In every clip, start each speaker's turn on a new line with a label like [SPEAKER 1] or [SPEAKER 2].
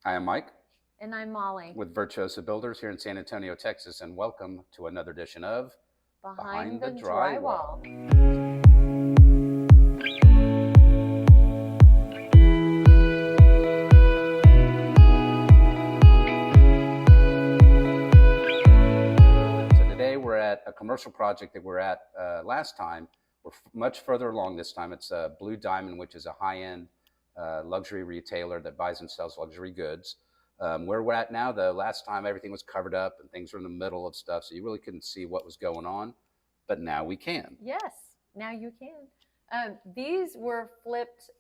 [SPEAKER 1] I am Mike
[SPEAKER 2] And I'm Molly.
[SPEAKER 1] with Virtuoso Builders here in San Antonio, Texas, and welcome to another edition of
[SPEAKER 2] Behind the
[SPEAKER 1] Drywall. So today we're at a commercial project that we're at last time. We're much further along this time. It's Blue Diamond, which is a high-end luxury retailer that buys and sells luxury goods. Where we're at now, the last time everything was covered up and things were in the middle of stuff, so you really couldn't see what was going on, but now we can.
[SPEAKER 2] Yes, now you can. These were flipped,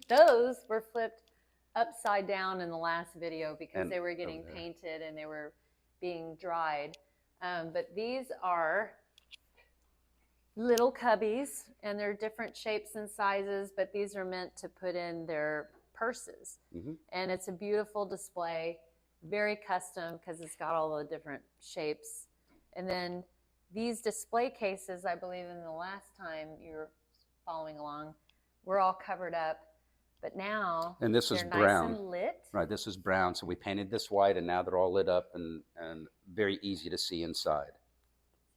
[SPEAKER 2] those were flipped upside down in the last video because they were getting painted and they were being dried. But these are little cubbies and they're different shapes and sizes, but these are meant to put in their purses. And it's a beautiful display, very custom because it's got all the different shapes. And then these display cases, I believe in the last time you were following along, were all covered up, but now
[SPEAKER 1] and this is
[SPEAKER 2] they're
[SPEAKER 1] brown.
[SPEAKER 2] nice and lit.
[SPEAKER 1] Right, this is brown, so we painted this white and now they're all lit up and very easy to see inside.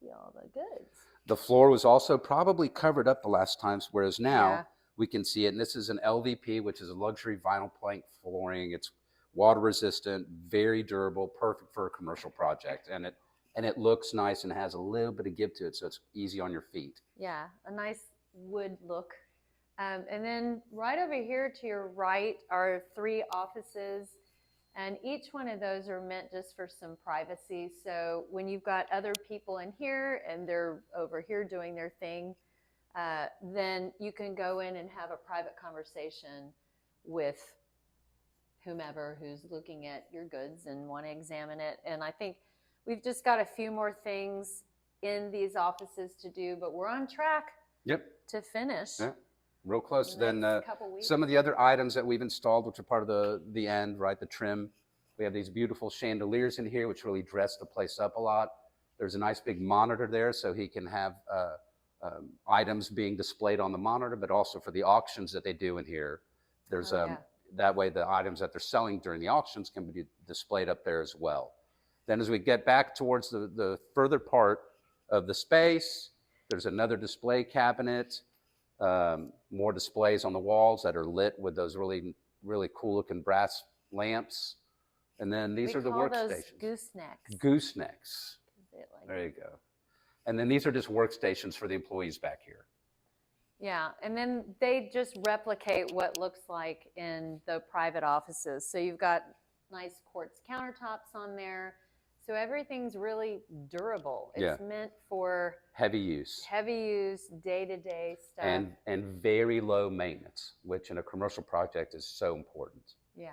[SPEAKER 2] See all the goods.
[SPEAKER 1] The floor was also probably covered up the last times, whereas now we can see it. And this is an LVP, which is a luxury vinyl plank flooring. It's water resistant, very durable, perfect for a commercial project. And it looks nice and has a little bit of give to it, so it's easy on your feet.
[SPEAKER 2] Yeah, a nice wood look. And then right over here to your right are 3 offices. And each one of those are meant just for some privacy. So when you've got other people in here and they're over here doing their thing, then you can go in and have a private conversation with whomever who's looking at your goods and want to examine it. And I think we've just got a few more things in these offices to do, but we're on track to finish.
[SPEAKER 1] Yeah. Real close. Then
[SPEAKER 2] weeks.
[SPEAKER 1] Some of the other items that we've installed, which are part of the end, right, the trim. We have these beautiful chandeliers in here, which really dress the place up a lot. There's a nice big monitor there, so he can have items being displayed on the monitor, but also for the auctions that they do in here. There's that way the items that they're selling during the auctions can be displayed up there as well. Then as we get back towards the further part of the space, there's another display cabinet. More displays on the walls that are lit with those really, really cool looking brass lamps. And then these are the workstations.
[SPEAKER 2] Goosenecks.
[SPEAKER 1] Goosenecks. There you go. And then these are just workstations for the employees back here.
[SPEAKER 2] Yeah, and then they just replicate what looks like in the private offices. So you've got nice quartz countertops on there. So everything's really durable. It's meant for heavy use, day-to-day stuff.
[SPEAKER 1] And very low maintenance, which in a commercial project is so important.
[SPEAKER 2] Yeah.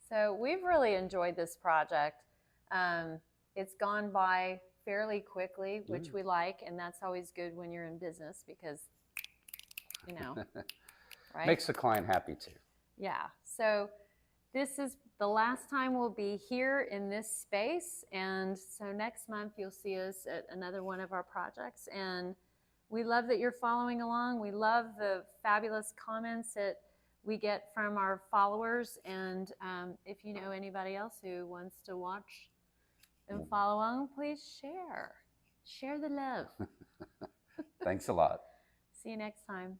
[SPEAKER 2] So we've really enjoyed this project. It's gone by fairly quickly, which we like, and that's always good when you're in business because, you know, right?
[SPEAKER 1] Makes the client happy too.
[SPEAKER 2] Yeah. So this is the last time we'll be here in this space, and so next month you'll see us at another one of our projects. And we love that you're following along. We love the fabulous comments that we get from our followers, and if you know anybody else who wants to watch and follow along, please share the love.
[SPEAKER 1] Thanks a lot.
[SPEAKER 2] See you next time.